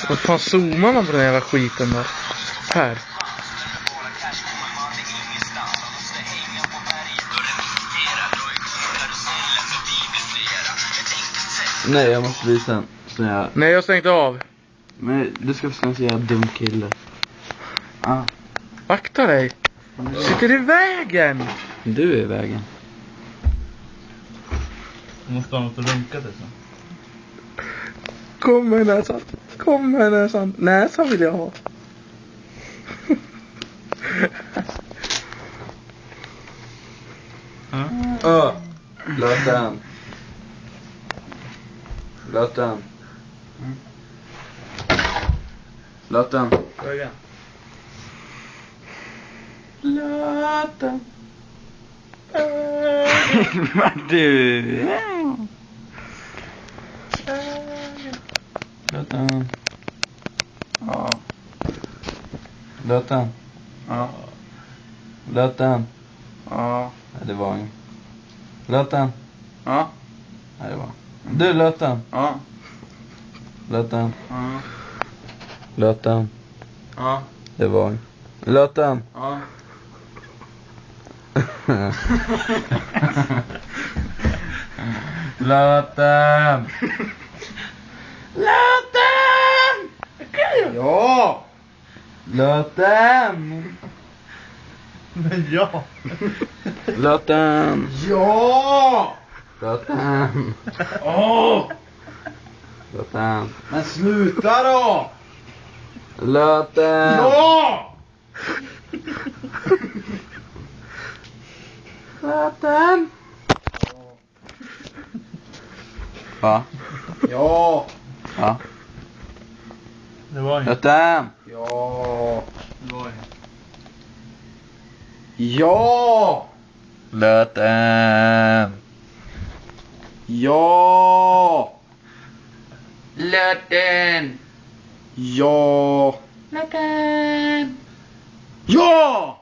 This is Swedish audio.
Vad fan zoomar man på den jävla skiten då? Här. Nej, jag måste visa en sån här. Nej, jag stängde av. Men du ska få en sån här dum kille. Ah, Akta dig. Sitter i vägen. du är i vägen. Du måste ha något att runka till sen. Kom med näsan. Kom med näsan. Näsan vill jag ha. Låt den. Låt den. Låt den. Öga. Låt den. Vad du. Låt den. Ja. Låt den. Ja. Låt den. Ja. Nej, det var ingen. Låt den. Ja. Nej, det var. Du, låt den. Ja. Låt den. Ja. Låt den. Ja. Det var ingen. Låt den. Ja. Låt den. Låt den. Ja. Låt den. Men ja. Låt den. Ja. Låt den. Åh. Låt den. Men sluta då. Låt den. Ja. Låt den. Va? Ja. Ja. Det var inget. Låt den. Ja. Det var inget. Ja. Låt den. Ja. Låt den. Ja. Låt den. Ja.